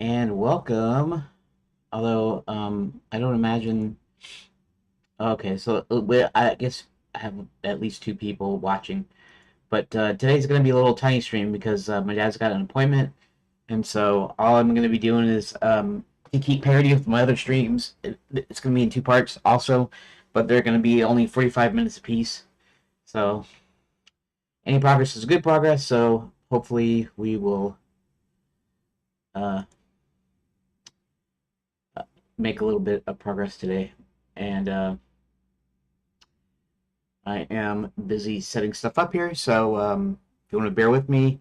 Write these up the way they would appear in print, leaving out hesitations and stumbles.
And welcome. Although, I don't imagine. Okay, so I guess I have at least two people watching, but today's going to be a little tiny stream because my dad's got an appointment, and so all I'm going to be doing is to keep parity with my other streams. It's going to be in two parts also, but they're going to be only 45 minutes apiece. So any progress is good progress. So hopefully we will uh, make a little bit of progress today, and I am busy setting stuff up here, so if you want to bear with me,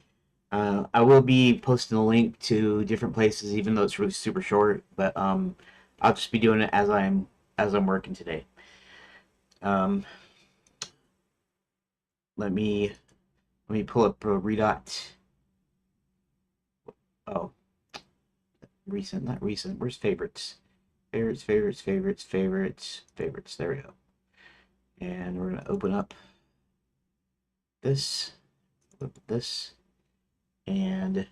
I will be posting a link to different places, even though it's really super short. But I'll just be doing it as I'm working today. Um, let me pull up a redot. Oh, recent, not recent. Where's favorites? Favorites, favorites, favorites, favorites, favorites. There we go. And we're gonna open up this, this, and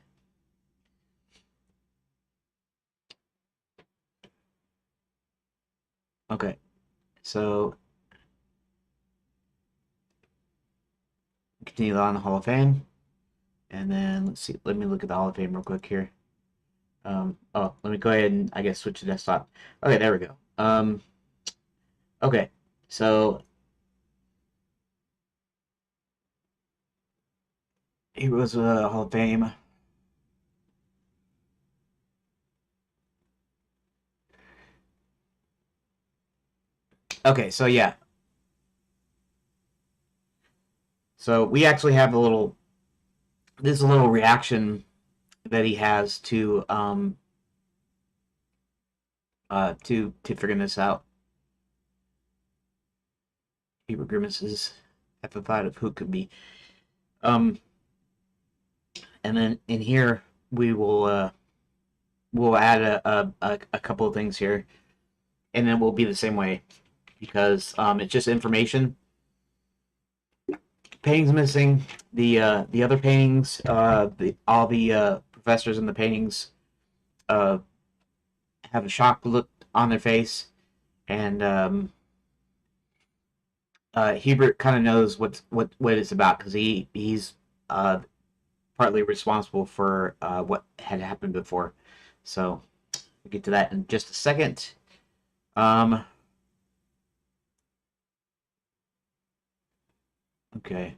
okay. So continue on the Hall of Fame. And then let's see. Let me look at the Hall of Fame real quick here. Let me go ahead and I guess switch to desktop. Okay, there we go. Okay, so here was a Hall of Fame. Okay, so yeah, so we actually have a little. This is a little reaction that he has to figuring this out. He grimaces at the thought of who could be. Um, and then in here we will we'll add a couple of things here, and then we'll be the same way because it's just information. Paintings missing. The other paintings, all the professors in the paintings uh, have a shocked look on their face, and Hubert kind of knows what it's about because he's uh, partly responsible for what had happened before. So we'll get to that in just a second. Um, okay,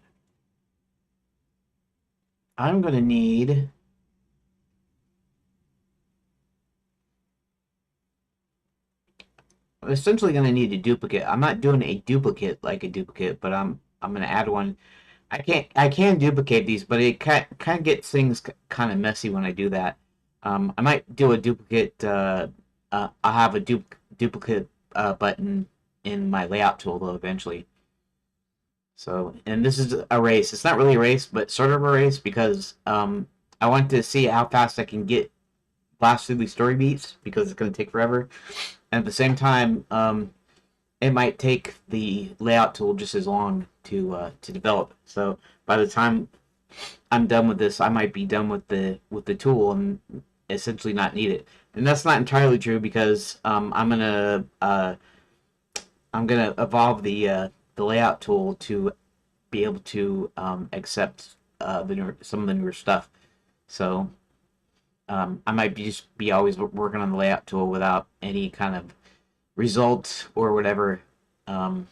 I'm gonna need. I'm essentially gonna need a duplicate. I'm not doing a duplicate like a duplicate, but I'm gonna add one. I can duplicate these, but it kind of gets things kind of messy when I do that. I might do a duplicate. I'll have a duplicate button in my layout tool though eventually. So, and this is a race. It's not really a race, but sort of a race because I want to see how fast I can get blast through these story beats because it's going to take forever. And at the same time, it might take the layout tool just as long to develop. So by the time I'm done with this, I might be done with the tool and essentially not need it. And that's not entirely true because I'm gonna evolve the layout tool to be able to accept some of the newer stuff. So I might just be always working on the layout tool without any kind of result or whatever. Um,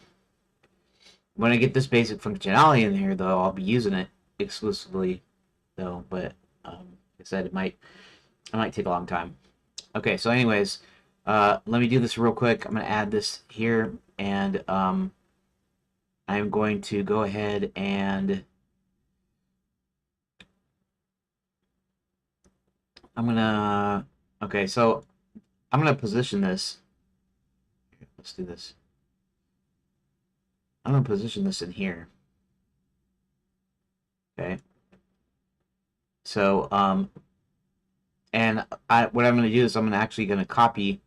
when I get this basic functionality in here, though, I'll be using it exclusively, though. But like I said, it might take a long time. Okay, so anyways, let me do this real quick. I'm gonna add this here, and I'm going to go ahead and I'm gonna. Okay, so I'm gonna position this. Let's do this. I'm gonna position this in here. Okay. So and what I'm gonna do is I'm actually gonna copy.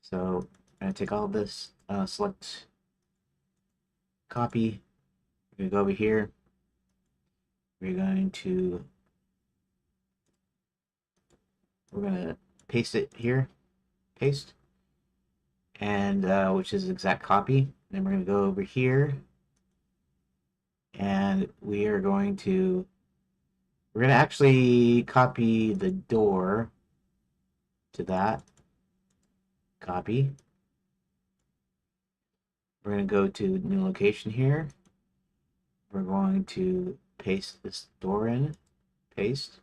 So I'm gonna take all of this, select copy. We're gonna go over here. We're going to we're gonna paste it here, paste, and which is exact copy. Then we're gonna go over here, and we're gonna actually copy the door to that. Copy. We're gonna go to new location here. We're going to paste this door in, paste,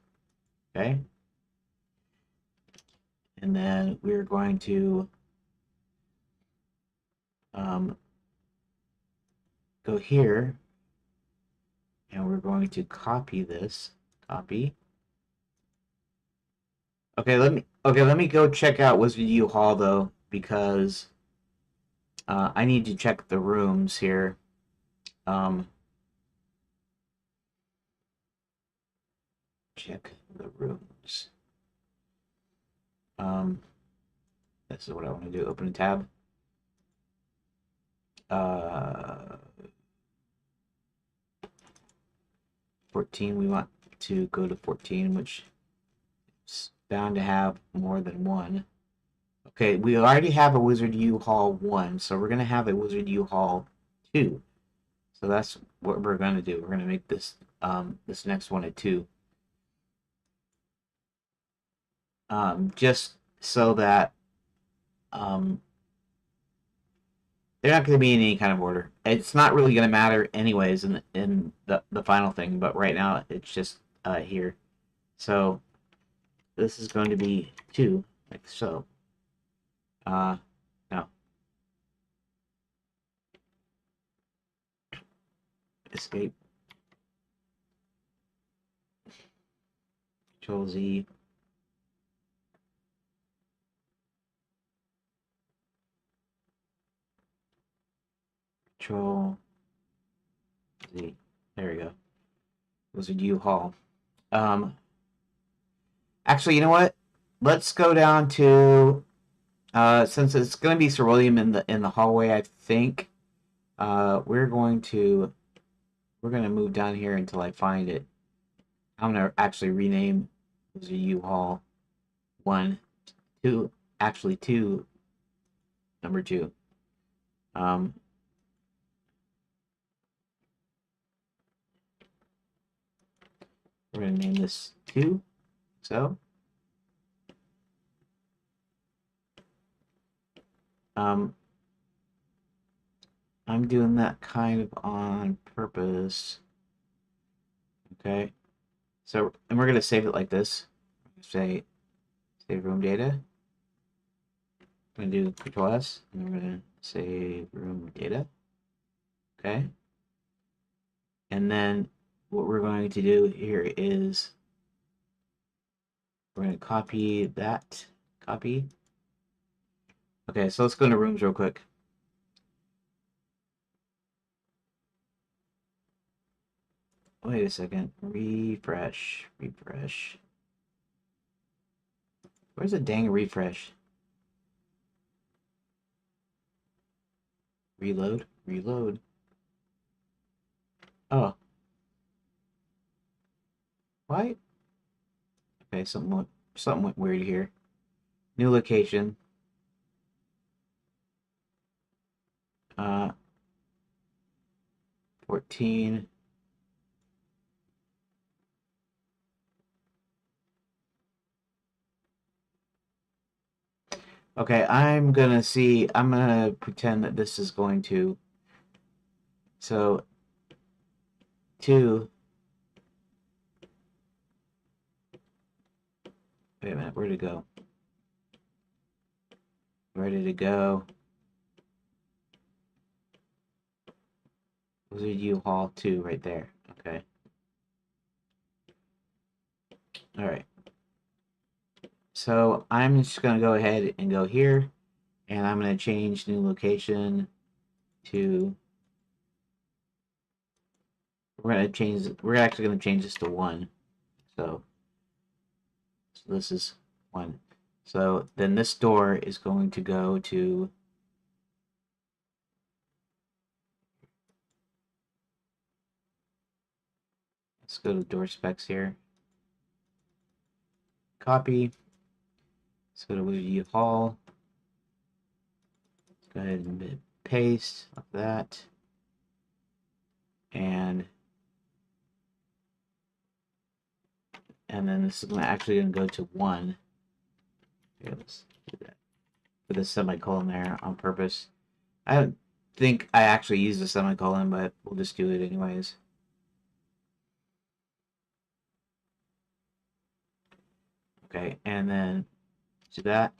okay? And then we're going to go here, and we're going to copy this, copy. Okay, let me go check out Wizard U Hall though, because I need to check the rooms here. Check the rooms. This is what I want to do. Open a tab. 14. We want to go to 14, which is bound to have more than one. Okay, we already have a Wizard U Hall 1, so we're going to have a Wizard U Hall 2. So that's what we're going to do. We're going to make this this next one a 2. Just so that they're not going to be in any kind of order. It's not really going to matter anyways in the final thing, but right now it's just here. So this is going to be 2, like so. No. Escape. Control Z. Control Z. There we go. Wizard U Hall. Actually, you know what? Let's go down to since it's going to be Sir William in the hallway. I think we're going to move down here until I find it. I'm going to actually rename Wizard U Hall 1, 2, actually 2, number 2. We're going to name this 2. So, I'm doing that kind of on purpose. Okay. So, and we're going to save it like this. Say, save room data. I'm going to do Control S, and we're going to save room data. Okay. And then what we're going to do here is we're going to copy that. Copy. Okay, so let's go into rooms real quick. Wait a second. Refresh. Refresh. Where's the dang refresh? Reload. Reload. Oh. Why? Okay, something went weird here. New location. 14. Okay, I'm gonna pretend that this is going to, so 2, wait a minute, where'd it go? Where did it go? Wizard U Hall 2 right there. Okay. Alright. So I'm just gonna go ahead and go here, and I'm gonna change new location to, we're actually gonna change this to 1. So this is 1. So then this door is going to go to, let's go to door specs here. Copy. Let's go to Wizard Hall. Let's go ahead and paste like that. And then this is actually going to go to 1. Okay, let's do that. Put a semicolon there on purpose. I don't think I actually used a semicolon, but we'll just do it anyways. Okay, and then do that.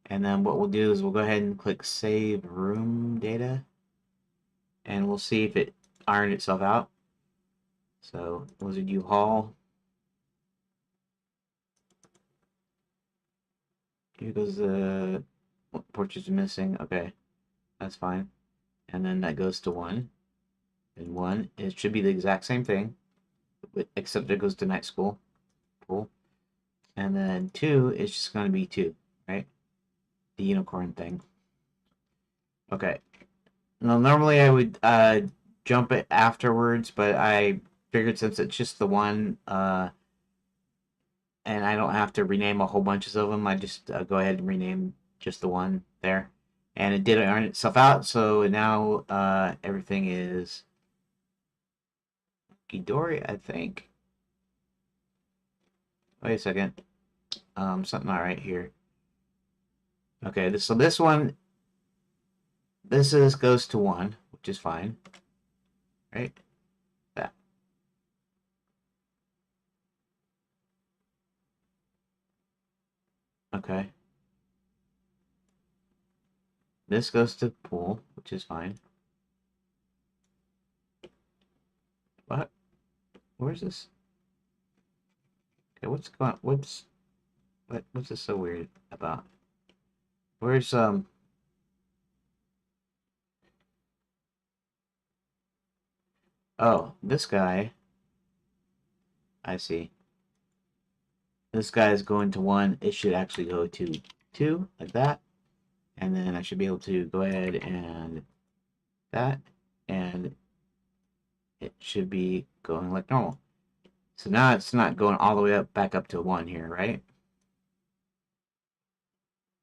And then what we'll do is we'll go ahead and click Save Room Data. And we'll see if it ironed itself out. So, Wizard U Hall. Here goes the portraits missing. Okay, that's fine. And then that goes to 1. And 1, it should be the exact same thing, except it goes to night school. Cool. And then 2 is just going to be 2, right? The unicorn thing. Okay. Now, normally I would jump it afterwards, but I figured since it's just the 1, and I don't have to rename a whole bunch of them, I just go ahead and rename just the 1 there. And it did iron itself out, so now everything is Ghidorah, I think. Wait a second. Something not right here. Okay, so this one, goes to 1, which is fine. Right? That. Okay. This goes to pool, which is fine. What? Where's this? Okay, what's this so weird about? Where's oh, this guy. I see. This guy is going to 1. It should actually go to 2, like that. And then I should be able to go ahead and that. And it should be going like normal. So now it's not going all the way up back up to 1 here, right?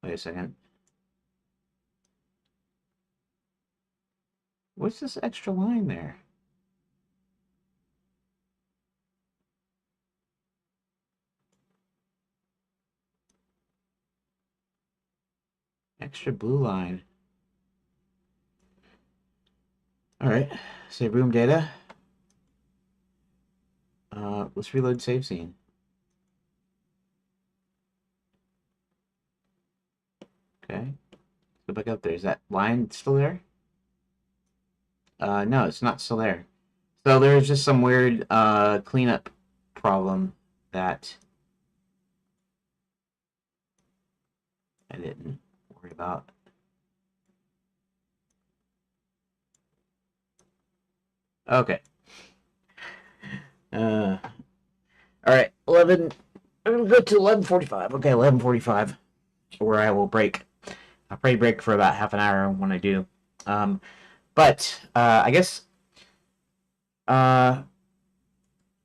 Wait a second. What's this extra line there? Extra blue line. Alright, save room data. Let's reload save scene. Okay, go back up there. Is that line still there? No, it's not still there. So there's just some weird cleanup problem that I didn't worry about. Okay. All right, 11. I'm gonna go to 11:45. Okay, 11:45, where I will break. I'll probably break for about half an hour when I do. But I guess let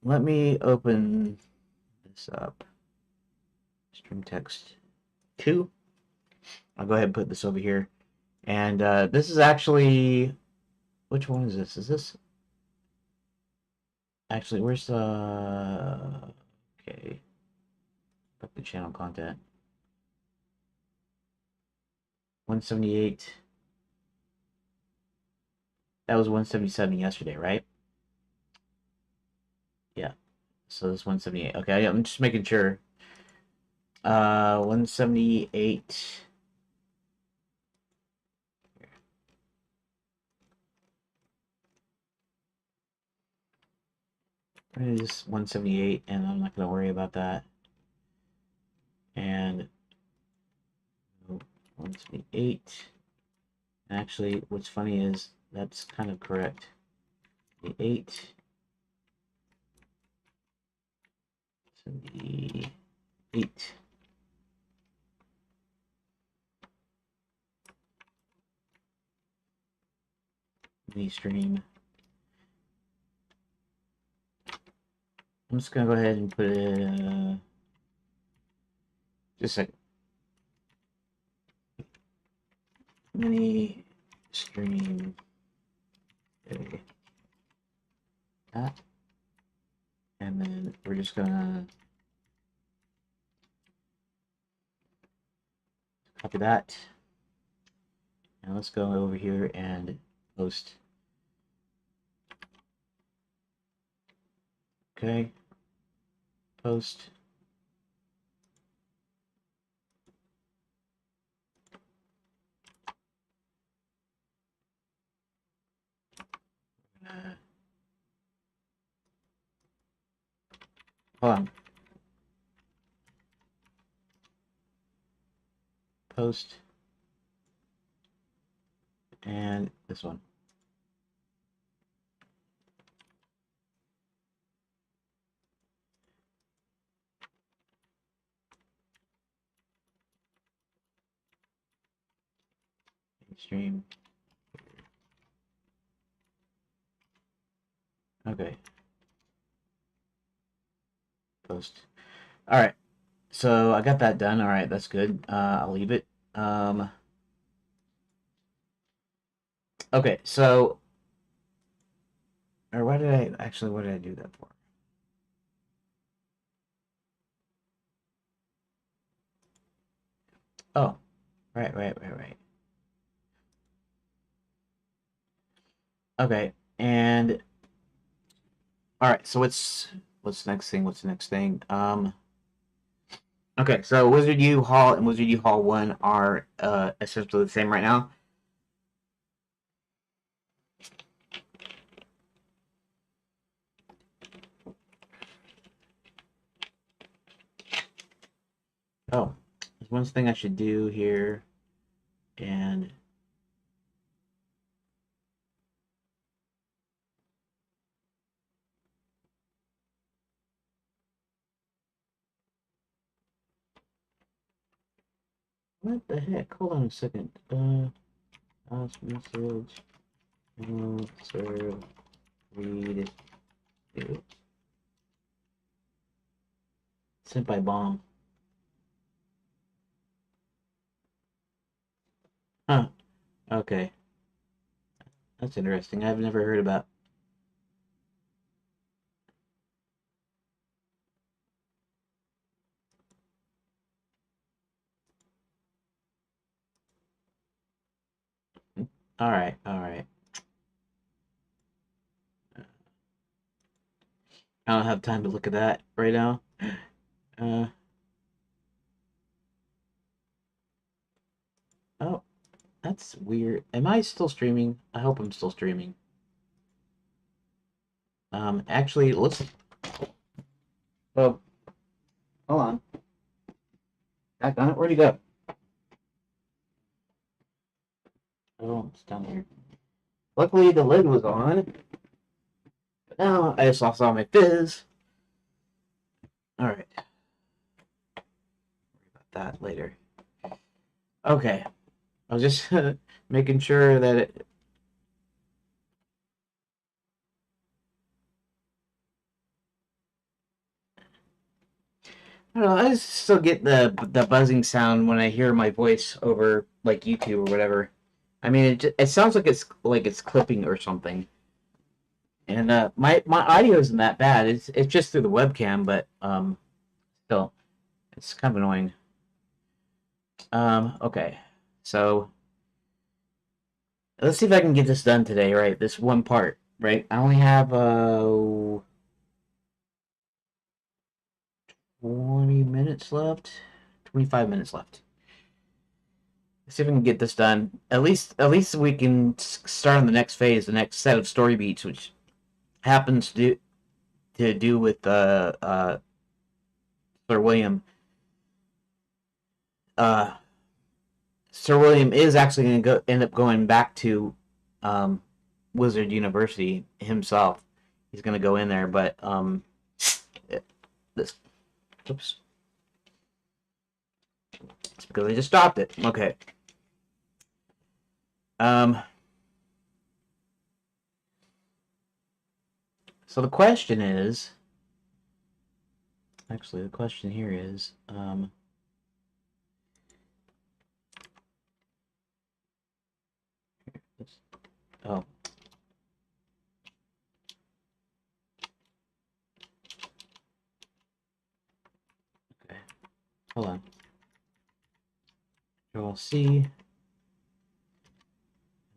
me open this up. Stream text 2. I'll go ahead and put this over here. And this is actually, which one is this? Is this actually, where's the, okay, back to channel content. 178. That was 177 yesterday, right? Yeah. So this 178. Okay, I'm just making sure. 178. It is 178, and I'm not going to worry about that. And 178. Actually, what's funny is that's kind of correct. The 8. 78. Mini stream. I'm just gonna go ahead and put it. Just a second. mini stream that, and then we're just gonna copy that, and let's go over here and post. Okay, post. Hold on. Post. And this one. Stream. Okay. Post. All right. So I got that done. All right, that's good. I'll leave it. Okay, so, or what did I do that for? Oh, right. Okay, and all right. So what's the next thing? What's the next thing? Okay, so Wizard U Hall and Wizard U Hall 1 are essentially the same right now. Oh, there's one thing I should do here, and what the heck? Hold on a second. Last message. Sir, read it. Sent by bomb. Huh. Okay. That's interesting. I've never heard about. All right, all right. I don't have time to look at that right now. Uh, oh, that's weird. Am I still streaming? I hope I'm still streaming. Actually, let's. Oh, hold on. Back on it. Where'd he go? Oh, it's down here. Luckily, the lid was on. But now I just lost all my fizz. All right. Worry about that later. Okay. I was just making sure that it. I don't know. I just still get the buzzing sound when I hear my voice over like YouTube or whatever. I mean, it sounds like it's clipping or something. And my audio isn't that bad. It's just through the webcam, but still, it's kind of annoying. Okay, so let's see if I can get this done today. Right, this one part. Right, I only have 20 minutes left. 25 minutes left. Let's see if we can get this done. At least we can start on the next phase, the next set of story beats, which happens to do with Sir William. Uh, Sir William is actually going to end up going back to um, Wizard University himself. He's going to go in there, but this, oops, it's because I just stopped it. Okay. Um. So the question is, actually, the question here is, Oh. Okay. Hold on. Control C.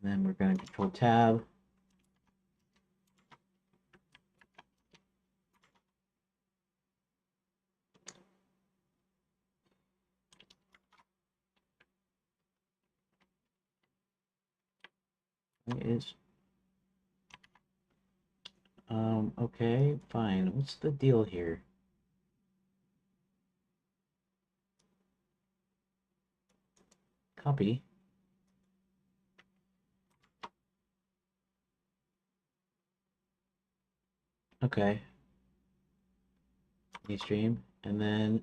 And then we're going to Control Tab. It is. Okay, fine. What's the deal here? Copy. Okay. Devstream, and then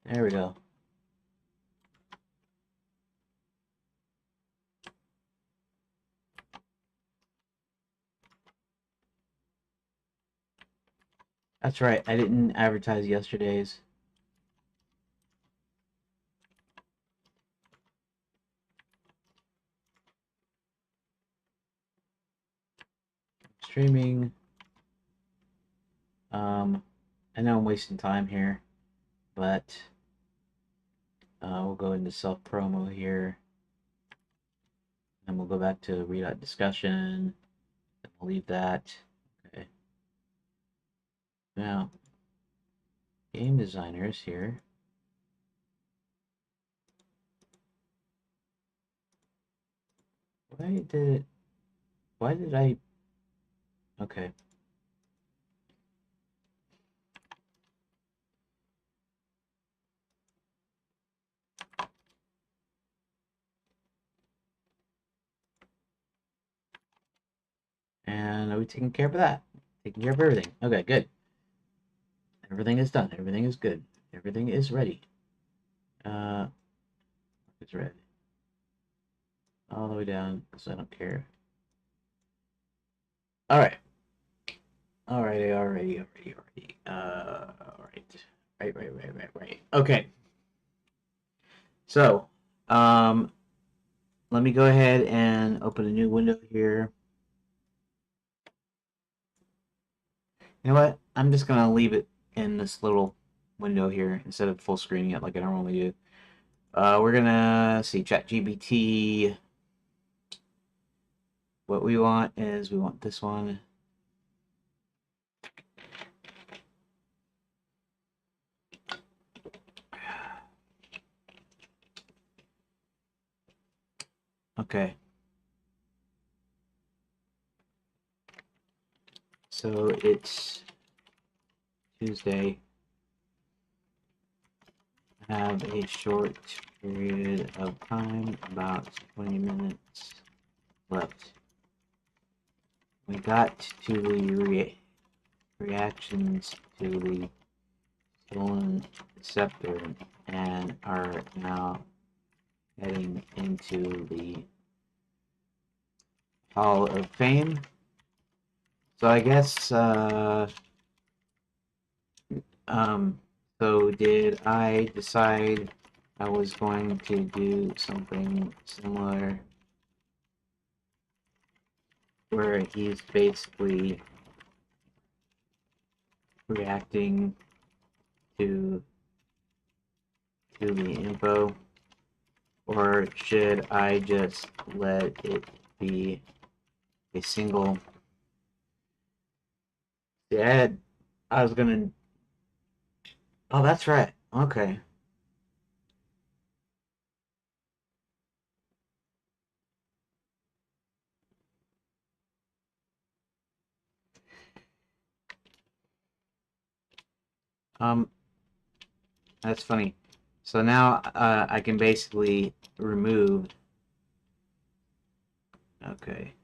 there we go. That's right. I didn't advertise yesterday's. Streaming. I know I'm wasting time here, but we'll go into self promo here, and we'll go back to readout discussion. And we'll leave that. Okay. Now, game designers here. Why did I? Okay. And are we taking care of that? Taking care of everything. Okay, good. Everything is done. Everything is good. Everything is ready. It's ready. All the way down, because I don't care. Alright. Alrighty. Alright. Right. Okay. So, let me go ahead and open a new window here. You know what? I'm just gonna leave it in this little window here instead of full screening it like I normally do. We're gonna see ChatGPT. What we want is we want this one. Okay. So it's Tuesday. I have a short period of time, about 20 minutes left. We got to the reactions to the stolen scepter and are now heading into the Hall of Fame. So I guess, so did I decide I was going to do something similar where he's basically reacting to the info, or should I just let it be a single? Yeah, I was gonna. Oh, that's right. Okay. Um, that's funny. So now I can basically remove. Okay.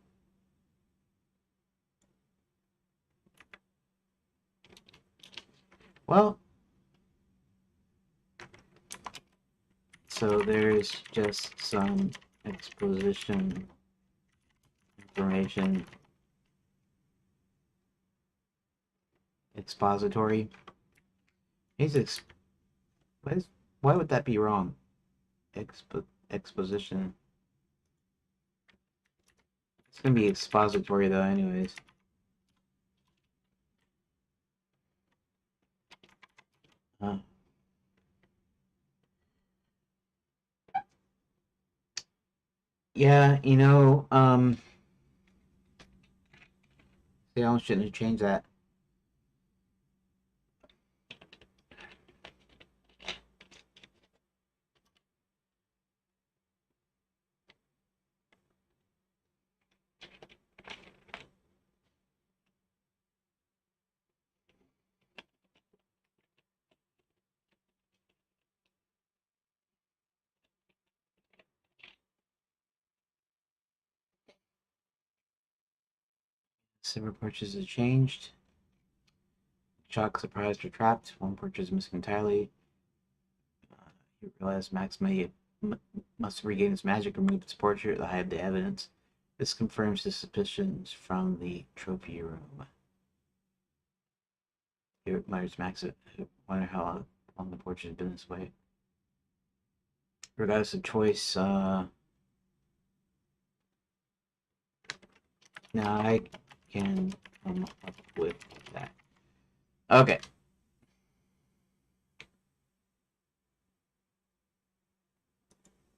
Well, so there's just some exposition information. Expository. He's why would that be wrong? exposition. It's gonna be expository though, anyways. Yeah, see, I shouldn't have changed that. Silver purchase is changed. Shock, surprised, or trapped. One purchase missing entirely. You realize Max may must regain his magic, remove its portrait, to hide the evidence. This confirms his suspicions from the trophy room. He admires Max. Wonder how long the portrait has been this way. Regardless of choice, now I can come up with that. Okay.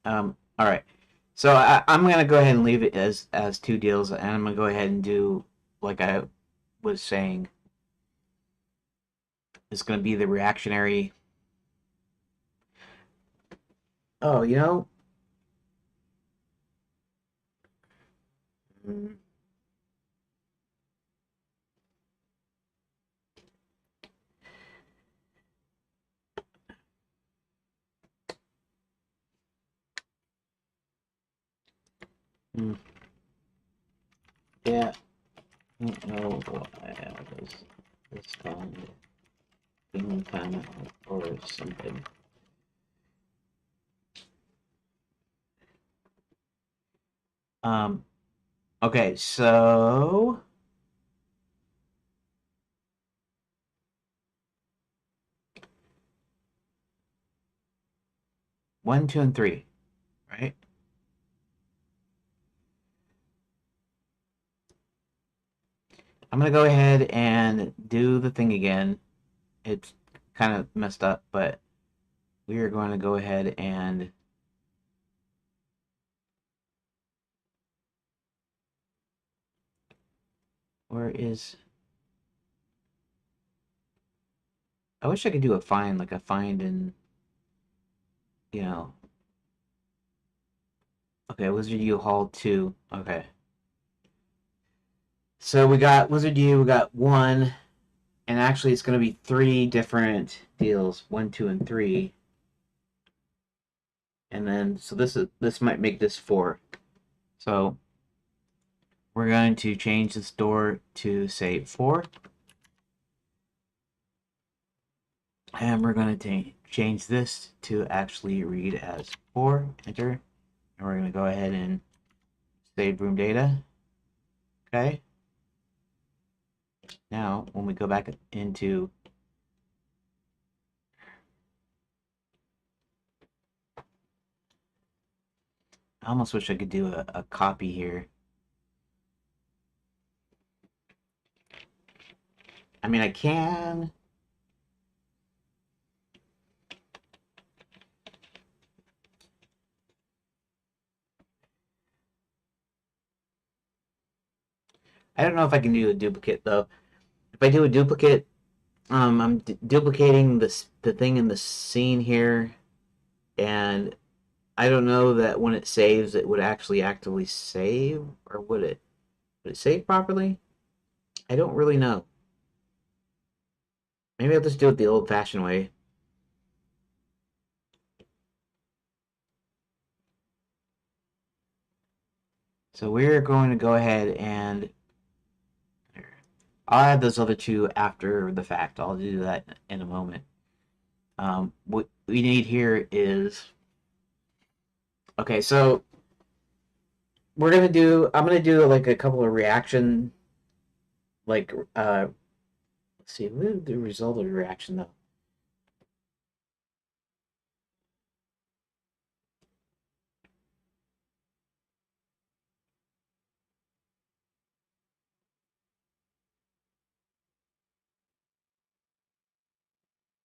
All right. So I'm gonna go ahead and leave it as two deals, and I'm gonna go ahead and do like I was saying. It's gonna be the reactionary. Oh, mm, mm, yeah, I don't know why I was this kind or something. Um. Okay, so 1, 2, and 3, right? I'm gonna go ahead and do the thing again. It's kind of messed up, but we are going to go ahead and where is I wish I could do a find, like a find in, you know. Okay, Wizard U Hall 2. Okay. So we got Wizard U, we got 1, and actually it's going to be 3 different deals, 1, 2, and 3. And then so this might make this 4. So we're going to change this door to say 4. And we're going to change this to actually read as 4. Enter. And we're going to go ahead and save room data. Okay. Now, when we go back into I almost wish I could do a copy here. I mean, I can. I don't know if I can do a duplicate though. If I do a duplicate, I'm duplicating the thing in the scene here, and I don't know that when it saves, it would actually actively save, or would it? Would it save properly? I don't really know. Maybe I'll just do it the old-fashioned way. So we're going to go ahead and I'll add those other two after the fact. I'll do that in a moment. What we need here is okay. So I'm gonna do like a couple of reaction, like let's see, what is the result of the reaction though?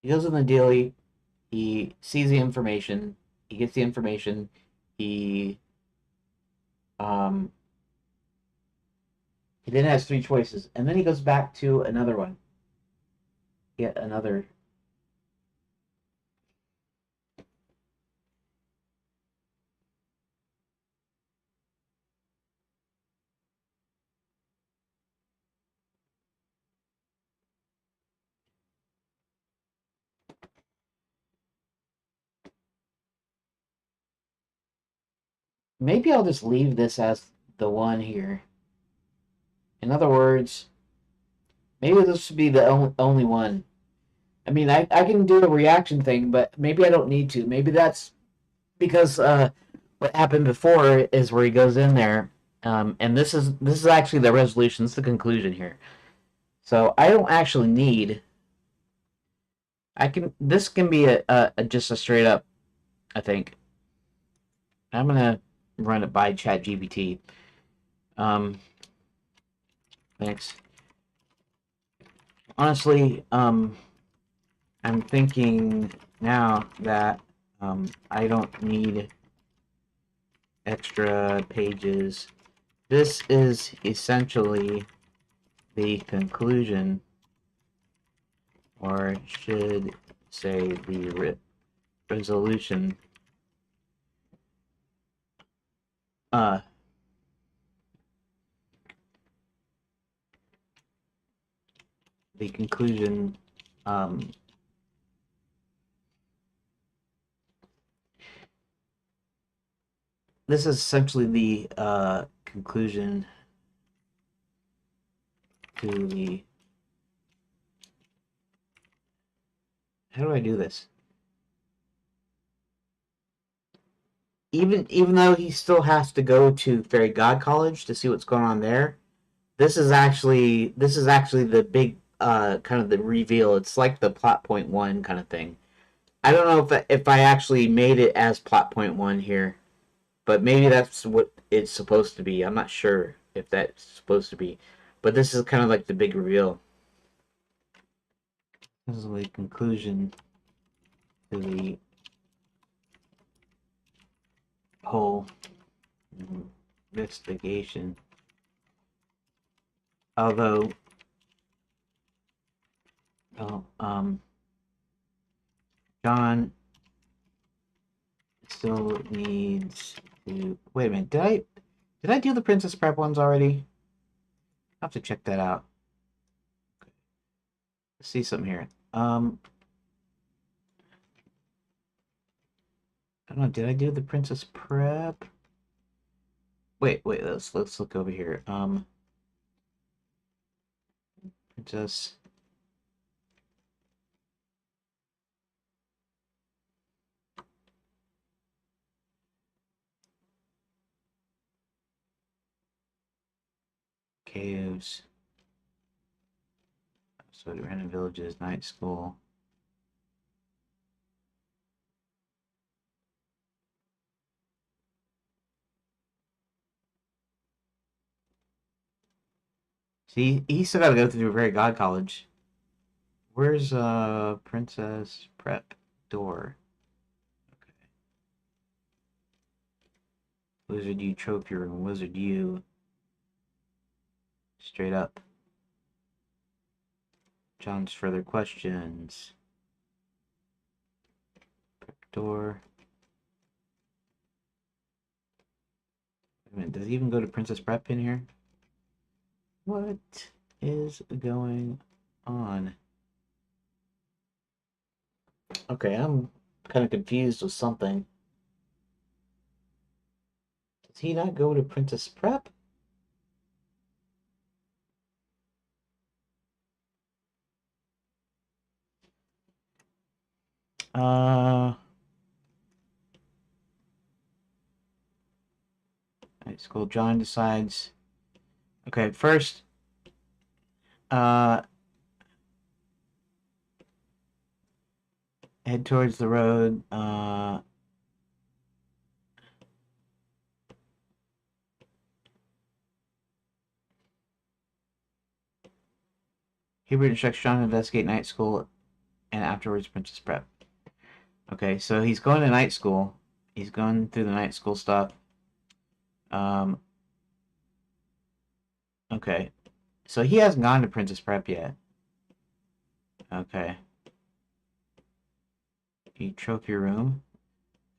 He goes in the daily. He sees the information. He gets the information. He um he then has three choices, and then he goes back to another one. Yet another. Maybe I'll just leave this as the one here. In other words, maybe this should be the only one. I mean, I can do a reaction thing, but maybe I don't need to. Maybe that's because what happened before is where he goes in there, and this is actually the resolution. This is the conclusion here. So I don't actually need. I can. This can be just a straight up. I think I'm gonna run it by ChatGPT. Um, thanks. Honestly, I'm thinking now that I don't need extra pages. This is essentially the conclusion, or should say the resolution. Uh, the conclusion. Um, this is essentially the conclusion to the. How do I do this? Even though he still has to go to Fairy God College to see what's going on there, this is actually the big kind of the reveal. It's like the plot point one kind of thing. I don't know if I actually made it as plot point one here, but maybe that's what it's supposed to be. I'm not sure if that's supposed to be, but this is kind of like the big reveal. This is the conclusion to the whole investigation. Although, oh, John still needs to wait a minute. Did I do the Princess Prep ones already? I'll have to check that out. Let's see something here. I don't know. Did I do the Princess Prep? Wait. Let's look over here. Princess. Caves. So random villages. Night school. See, he still got to go through Fairy God College. Where's Princess Prep door? Okay. Wizard U trophy room. Wizard U. Straight up. John's further questions. Prep door. Wait a minute, does he even go to Princess Prep in here? What is going on? Okay, I'm kind of confused with something. Does he not go to Princess Prep? High school. John decides. Okay, first, uh, head towards the road. Hubert instructs John to investigate night school and afterwards Princess Prep. Okay, so he's going to night school. He's going through the night school stuff. Um, okay. So he hasn't gone to Princess Prep yet. Okay. You trophy room.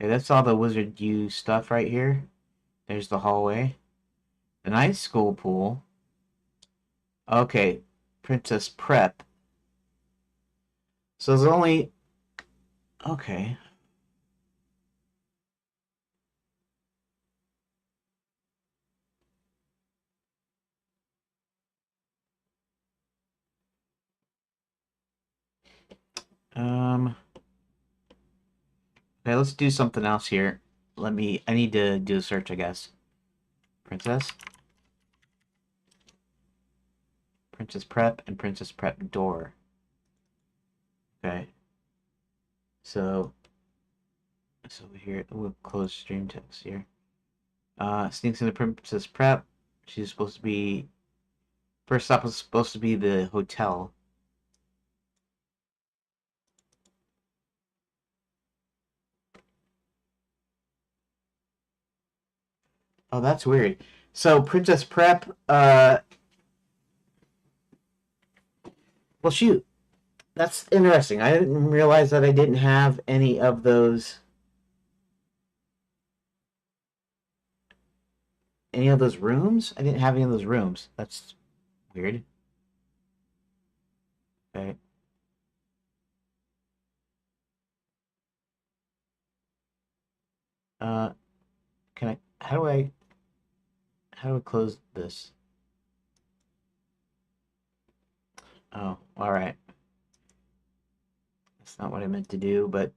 Okay, that's all the Wizard U stuff right here. There's the hallway. The night school pool. Okay. Princess Prep. So there's only... Okay. Um... Okay, let's do something else here. I need to do a search, I guess. Princess. Princess Prep and Princess Prep door. Okay. So here, we'll close stream text here. Sneaks into Princess Prep. She's supposed to be... First stop was supposed to be the hotel. Oh, that's weird. So Princess Prep, well, shoot, that's interesting. I didn't realize that I didn't have any of those rooms. I didn't have any of those rooms. That's weird. Okay. Uh, can I? How do I close this? Oh, all right. That's not what I meant to do, but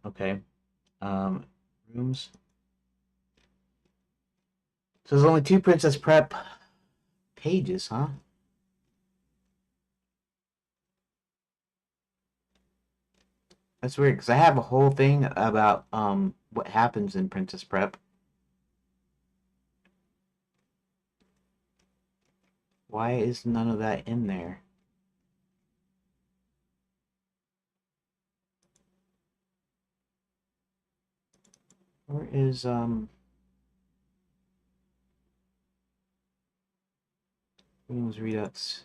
okay. Um, rooms. So there's only two Princess Prep pages, huh? That's weird because I have a whole thing about what happens in Princess Prep. Why is none of that in there? Where is Windows Redux?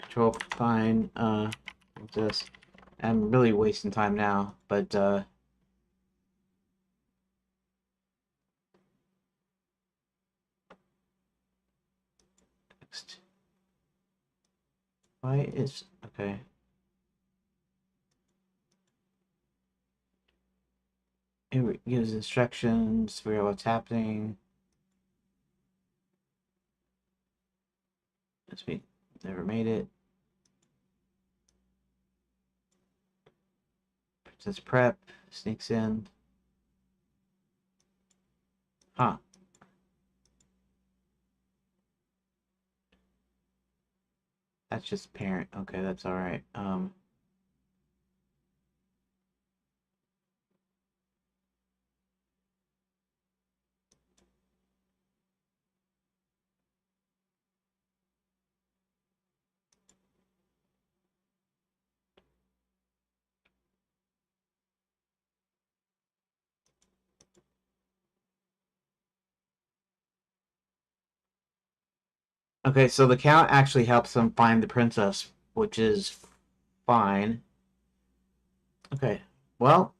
Control fine. What's this? I'm really wasting time now, but next. Why is okay? It gives instructions for what's happening. Let's be never made it. Princess Prep sneaks in. Huh. That's just parent. Okay, that's all right. Okay, so the count actually helps them find the princess, which is fine. Okay, well,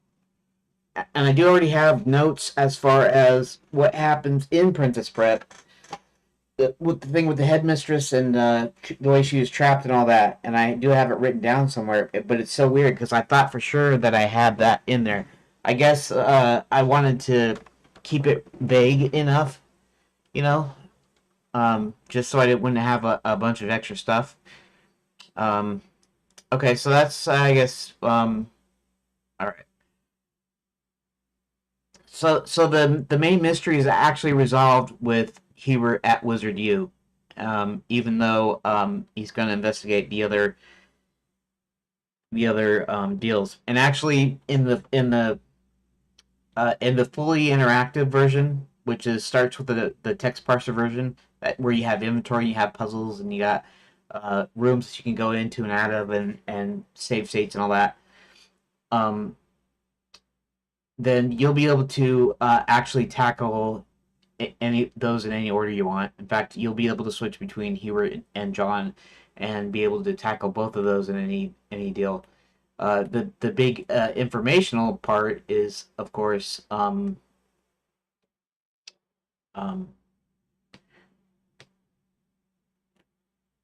and I do already have notes as far as what happens in Princess Prep with the thing with the headmistress and the way she was trapped and all that. And I do have it written down somewhere, but it's so weird because I thought for sure that I had that in there. I guess I wanted to keep it vague enough, you know, just so I wouldn't have a bunch of extra stuff. Um, okay, so that's I guess all right. So the main mystery is actually resolved with Hubert at Wizard U, even though he's going to investigate the other deals. And actually, in the fully interactive version, which is starts with the text parser version, where you have inventory, you have puzzles, and you got rooms that you can go into and out of, and save states and all that. Um, then you'll be able to actually tackle any those in any order you want. In fact, you'll be able to switch between Hubert and John, and be able to tackle both of those in any deal. The big informational part is, of course, um,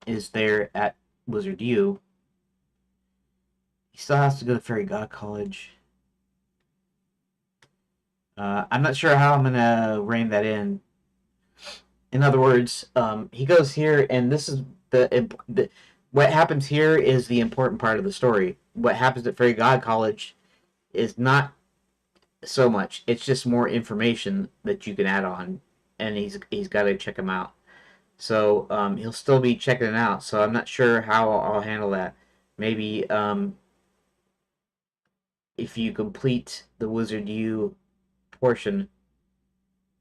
is there at Wizard U. He still has to go to Fairy God College. I'm not sure how I'm gonna rein that in. In other words, he goes here, and this is the what happens here is the important part of the story. What happens at Fairy God College is not so much. It's just more information that you can add on, and he's got to check them out. So he'll still be checking it out. So I'm not sure how I'll handle that. Maybe if you complete the Wizard U portion,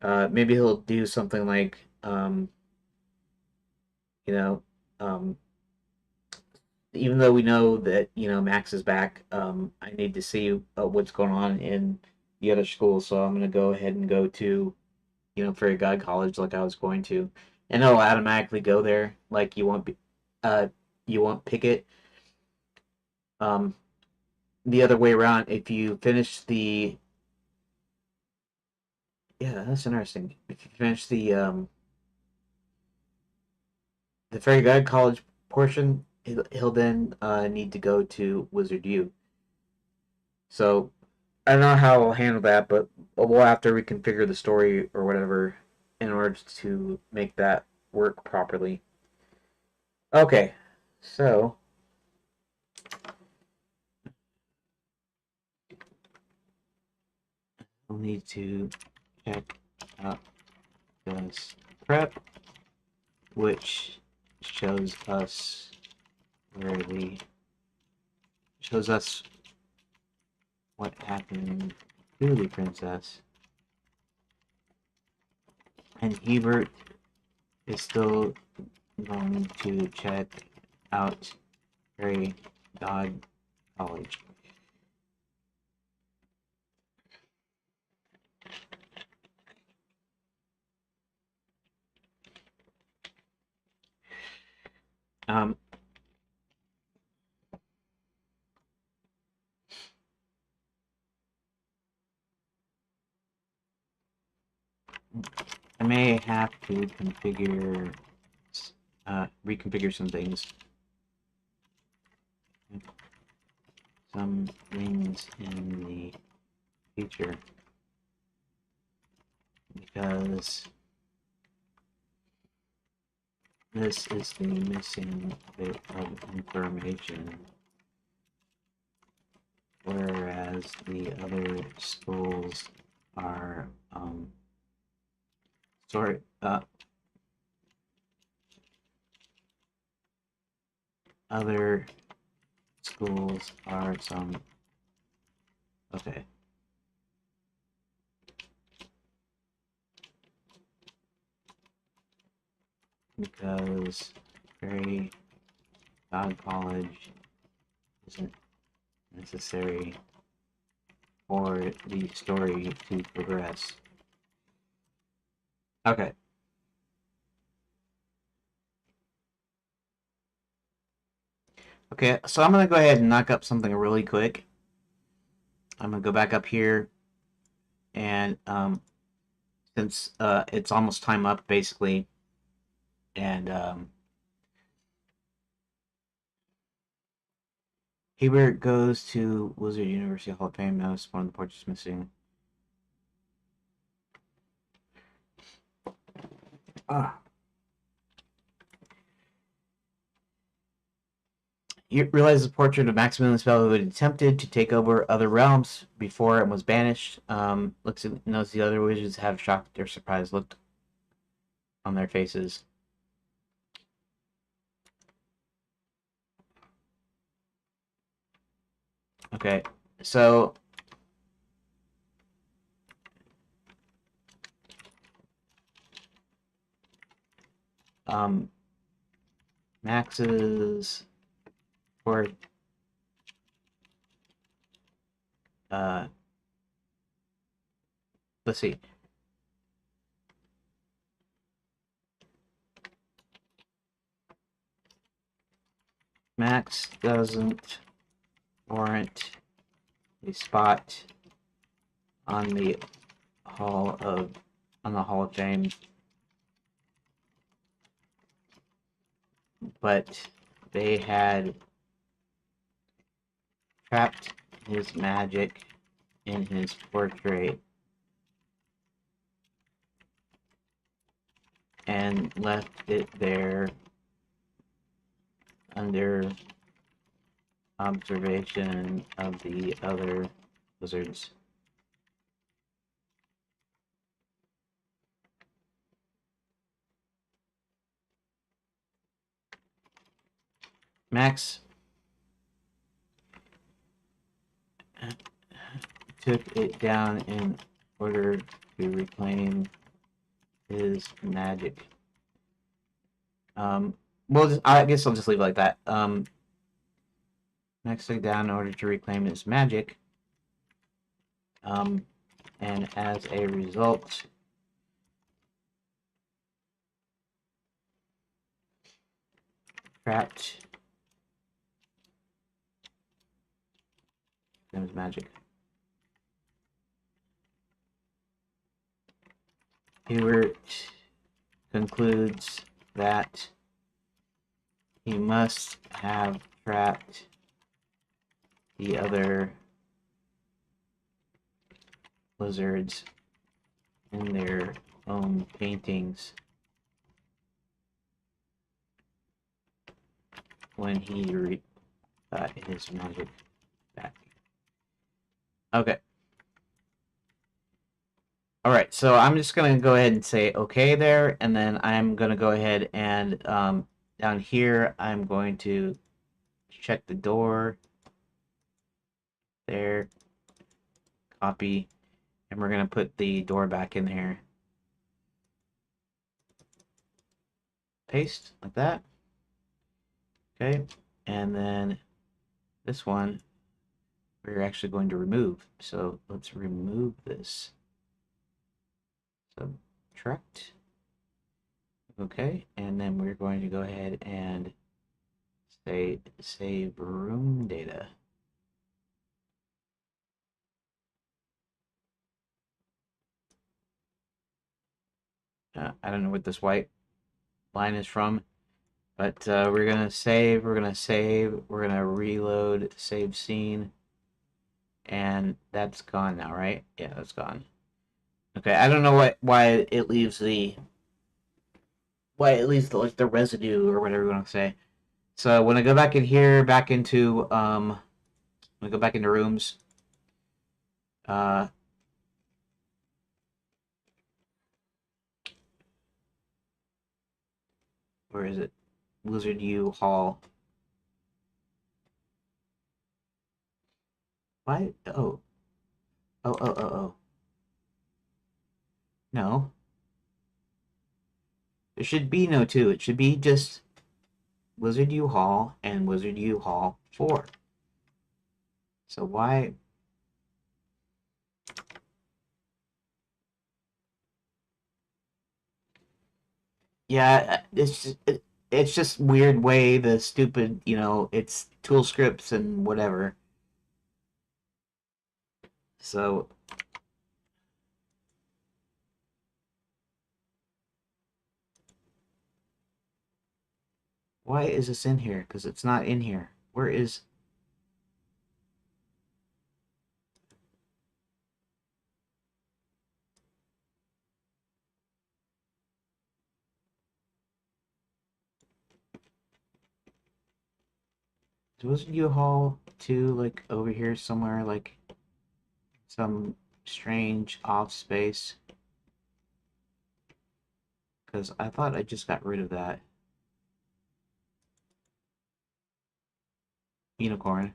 maybe he'll do something like you know um, even though we know that Max is back, I need to see what's going on in the other schools. So I'm gonna go ahead and go to Fairy God College like I was going to, and it'll automatically go there. Like uh, you won't pick it. Um, the other way around, if you finish the yeah, that's interesting. If you finish the Fairy God College portion, he'll then need to go to Wizard U. So I don't know how I'll handle that, but we'll have to reconfigure the story or whatever in order to make that work properly. Okay, so we'll need to check out this prep, which shows us where the shows us what happened to the princess. And Hebert is still going to check out Fairy God College. Um, I may have to reconfigure some things. Some things in the future, because this is the missing bit of information, whereas the other schools are sort other schools are some okay. Because Fairy God College isn't necessary for the story to progress. Okay. Okay, so I'm gonna go ahead and knock up something really quick. I'm gonna go back up here, and since it's almost time up basically, and Hebert goes to Wizard University Hall of Fame. Notice one of the portraits missing. Ah. He realizes the portrait of Maximilian Spell, who had attempted to take over other realms before and was banished. Looks and knows the other wizards have shocked or surprised look on their faces. Okay, so um, Max's for let's see. Max doesn't warrant a spot on the Hall of Fame, but they had trapped his magic in his portrait and left it there under observation of the other wizards. Max took it down in order to reclaim his magic. Well, I guess I'll just leave it like that. Max took it down in order to reclaim his magic. And as a result, trapped his magic. Hubert concludes that he must have trapped the other lizards in their own paintings when he got his magic back. Okay. Alright, so I'm just going to go ahead and say okay there, and then I'm going to go ahead and down here I'm going to check the door there, copy, and we're going to put the door back in here. Paste, like that. Okay, and then this one we're actually going to remove. So let's remove this. Subtract. Okay, and then we're going to go ahead and say save room data. I don't know what this white line is from, but we're gonna save, we're gonna reload, save scene, and that's gone now, right? Yeah, that's gone. Okay, I don't know why it leaves the like the residue or whatever you want to say. So when I go back in here, back into when I go back into rooms, uh, where is it? Wizard U Hall. Why? Oh. No, there should be no two. It should be just Wizard U Hall and Wizard U Hall 4. So why? Yeah, it's just weird way the stupid, it's tool scripts and whatever. So why is this in here? Because it's not in here. Where is? Wasn't U Hall 2 like over here somewhere, like some strange off space? Because I thought I just got rid of that. Unicorn.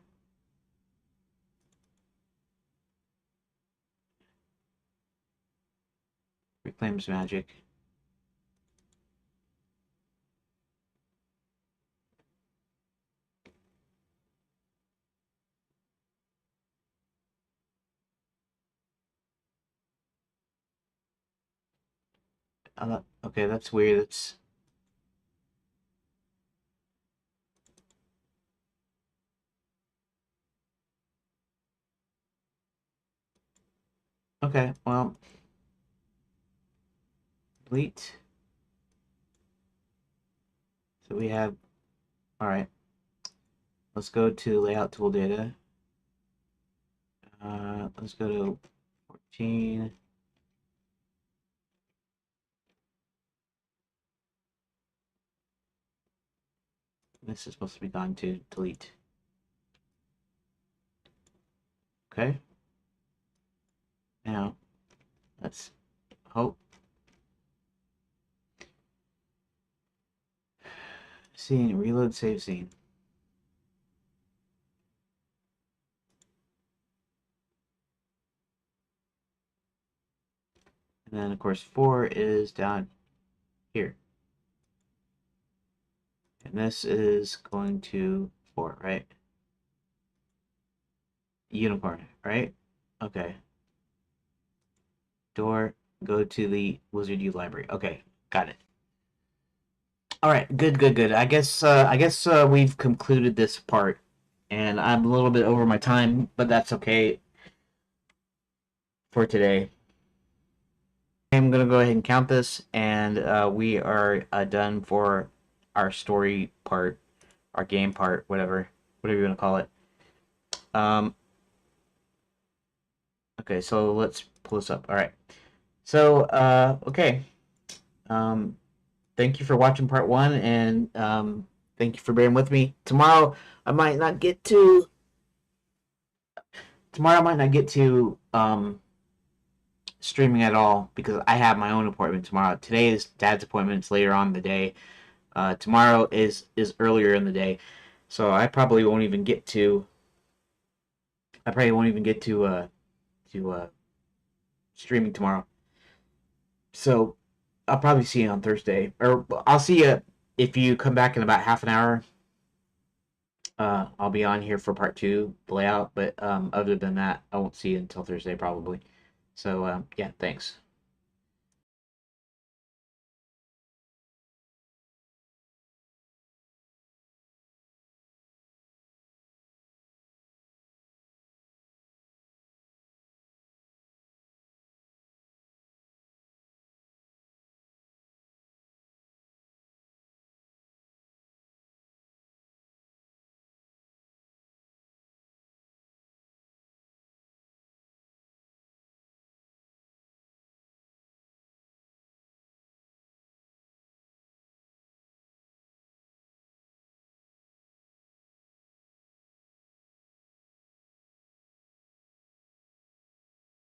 Reclaims magic. Okay, that's weird. That's okay. Well, delete. So we have. All right. Let's go to layout tool data. Let's go to 14. This is supposed to be gone to delete. Okay. Now let's hope. Scene, reload, save scene. And then of course 4 is down here. And this is going to 4, right? Unicorn, right? Okay. Door, go to the Wizard U library. Okay, got it. All right, good, good, good. I guess we've concluded this part, and I'm a little bit over my time, but that's okay for today. I'm gonna go ahead and count this, and we are done for our story part, our game part, whatever you want to call it. Um, okay, so let's pull this up. All right. So, okay. Um, thank you for watching part one, and thank you for bearing with me. I might not get to. Tomorrow, I might not get to streaming at all because I have my own appointment tomorrow. Today is Dad's appointment. It's later on in the day. Tomorrow is earlier in the day, so I probably won't even get to. I probably won't even get to streaming tomorrow. So I'll probably see you on Thursday, or I'll see you if you come back in about half an hour. I'll be on here for part two, the layout, but other than that, I won't see you until Thursday probably. So yeah, thanks.